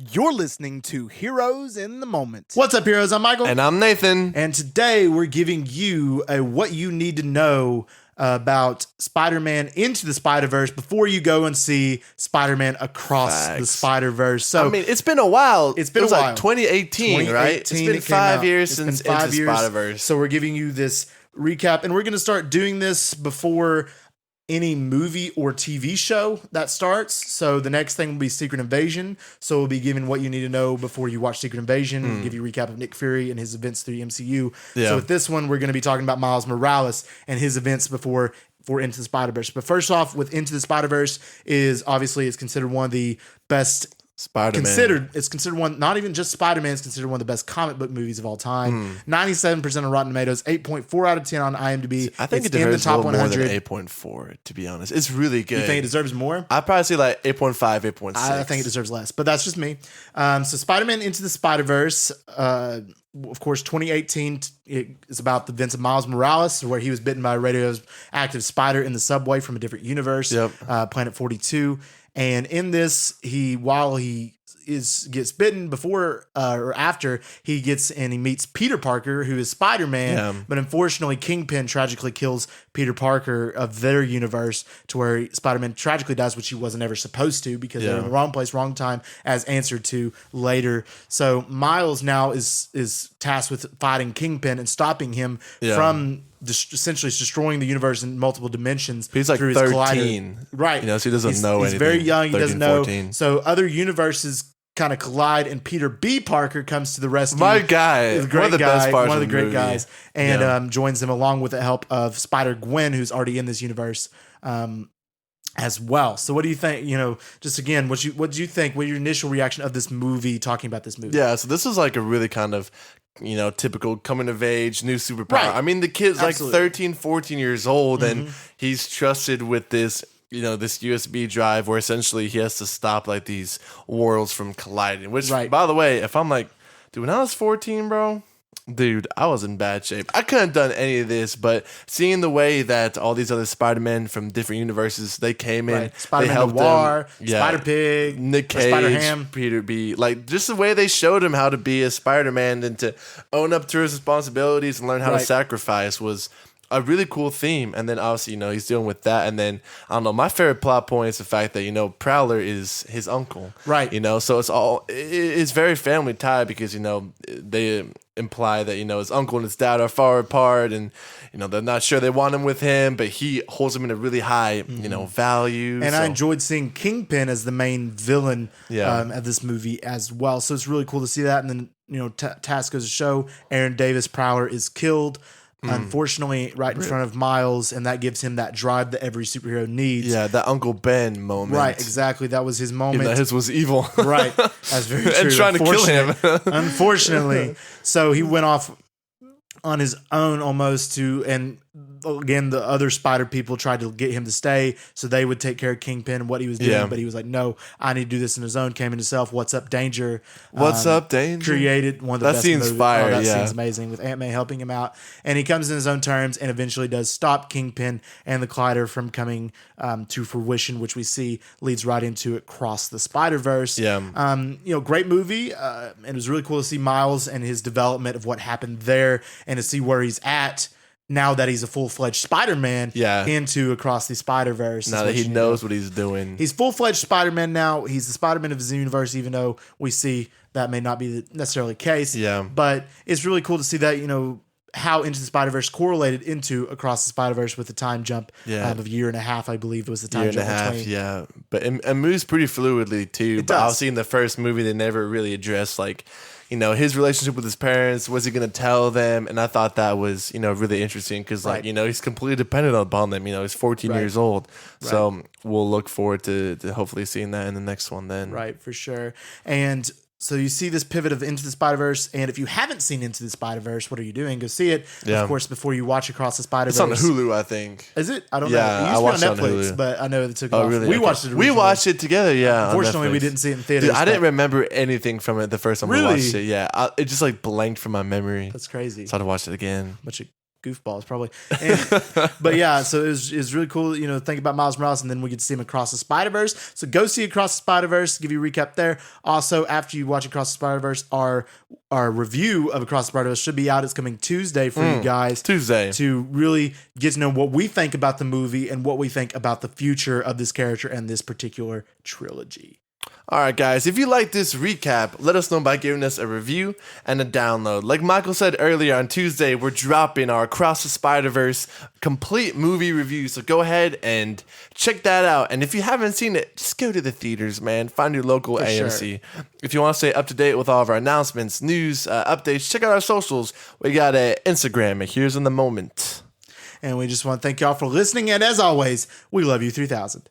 You're listening to Heroes in the Moment. What's up, heroes? I'm Michael. And I'm Nathan. And today we're giving you a what you need to know about Spider-Man Into the Spider-Verse before you go and see Spider-Man Across the Spider-Verse. So, I mean, it's been a while. It's been a while. Like 2018, right? It's been 5 years since Into the Spider-Verse. So we're giving you this recap, and we're going to start doing this before any movie or TV show that starts. So the next thing will be Secret Invasion. So we'll be giving what you need to know before you watch Secret Invasion, and give you a recap of Nick Fury and his events through the MCU. Yeah. So with this one, we're going to be talking about Miles Morales and his events before for Into the Spider-Verse. But first off, with Into the Spider-Verse is obviously it's considered one of the best Spider-Man. It's considered one, not even just Spider-Man, it's considered one of the best comic book movies of all time. 97% on Rotten Tomatoes, 8.4 out of 10 on IMDb. I think it's it deserves in the top a little 100. more than 8.4, to be honest. It's really good. You think it deserves more? I'd probably say like 8.5, 8.6. I think it deserves less, but that's just me. So Spider-Man Into the Spider-Verse, of course, 2018 is about the events of Miles Morales, where he was bitten by a radioactive spider in the subway from a different universe, Planet 42. And in this, while he gets bitten before or after he gets and he meets Peter Parker, who is Spider-Man, but unfortunately Kingpin tragically kills Peter Parker of their universe, to where Spider-Man tragically dies, which he wasn't ever supposed to, because they're in the wrong place, wrong time, as answered to later. So Miles now is tasked with fighting Kingpin and stopping him from essentially destroying the universe in multiple dimensions. He's like through 13, his collider. Right? You know, so he doesn't know anything. He's very young. 13, he doesn't know. 14. So other universes kind of collide, and Peter B. Parker comes to the rescue. My guy, one of the best parts one of the of the great movie. guys, and joins them along with the help of Spider-Gwen, who's already in this universe. As well. So what do you think, just again, what do you think, what your initial reaction of this movie, talking about this movie? Yeah, so this is like a really kind of, typical coming of age, new superpower. Right. I mean, the kid's Absolutely. like 13, 14 years old, and he's trusted with this, this USB drive where essentially he has to stop like these worlds from colliding. Which, by the way, if I'm like, dude, when I was 14, bro, dude, I was in bad shape. I couldn't have done any of this, but seeing the way that all these other Spider-Men from different universes, they came in, Spider-Man they helped Noir, them. Spider-Pig, Nick Cage, Spider-Ham. Peter B. Like, just the way they showed him how to be a Spider-Man and to own up to his responsibilities and learn how to sacrifice was a really cool theme. And then obviously, he's dealing with that. And then, I don't know, my favorite plot point is the fact that, Prowler is his uncle. Right. So it's very family tied because, they imply that, his uncle and his dad are far apart, and, they're not sure they want him with him, but he holds him in a really high, value. And I enjoyed seeing Kingpin as the main villain of this movie as well. So it's really cool to see that. And then, task goes to show Aaron Davis, Prowler, is killed. Unfortunately, right in front of Miles, and that gives him that drive that every superhero needs. Yeah, that Uncle Ben moment. Right, exactly. That was his moment. Even though his was evil. Right, that's very true. And trying to kill him. Unfortunately, so he went off on his own almost and again, the other Spider people tried to get him to stay so they would take care of Kingpin and what he was doing, but he was like, no, I need to do this on his own. Came into self. What's up, Danger? What's up, Danger? Created one of the that best scene's movies. fire. That scene's amazing, with Aunt May helping him out, and he comes in his own terms and eventually does stop Kingpin and the Collider from coming to fruition, which we see leads right into Across the Spider-Verse. Great movie, and it was really cool to see Miles and his development of what happened there, and to see where he's at now that he's a full-fledged Spider-Man into Across the Spider-Verse. Now that he knows what he's doing. He's full-fledged Spider-Man now. He's the Spider-Man of his universe, even though we see that may not be necessarily the case. But it's really cool to see that, how Into the Spider-Verse correlated into Across the Spider-Verse with the time jump of a year and a half, I believe was the time jump between. But it moves pretty fluidly too. But does. obviously in the first movie, they never really addressed his relationship with his parents. Was he going to tell them? And I thought that was, really interesting because, he's completely dependent upon them. He's 14 years old. So we'll look forward to hopefully seeing that in the next one then. Right, for sure. And so you see this pivot of Into the Spider-Verse, and if you haven't seen Into the Spider-Verse, what are you doing? Go see it, of course, before you watch Across the Spider-Verse. It's on Hulu, I think. Is it? I don't know. Yeah, It I used to watched be on it on Netflix, Hulu. but I know it took off. Really? We Okay. watched it We originally. watched it together, yeah. Unfortunately, on we Netflix. didn't see it in theaters. Dude, I didn't but remember anything from it the first time I Really? watched it. Yeah, it just blanked from my memory. That's crazy. So I had to watch it again. But goofballs probably. But yeah, so it was really cool, think about Miles Morales, and then we get to see him Across the Spider-Verse. So go see Across the Spider-Verse, give you a recap there. Also, after you watch Across the Spider-Verse, our review of Across the Spider-Verse should be out. It's coming Tuesday for you guys. Tuesday. To really get to know what we think about the movie and what we think about the future of this character and this particular trilogy. All right, guys, if you like this recap, let us know by giving us a review and a download. Like Michael said earlier, on Tuesday, we're dropping our Across the Spider-Verse complete movie review. So go ahead and check that out. And if you haven't seen it, just go to the theaters, man. Find your local AMC. Sure. If you want to stay up to date with all of our announcements, news, updates, check out our socials. We got an Instagram at Here's in the Moment. And we just want to thank y'all for listening. And as always, we love you 3000.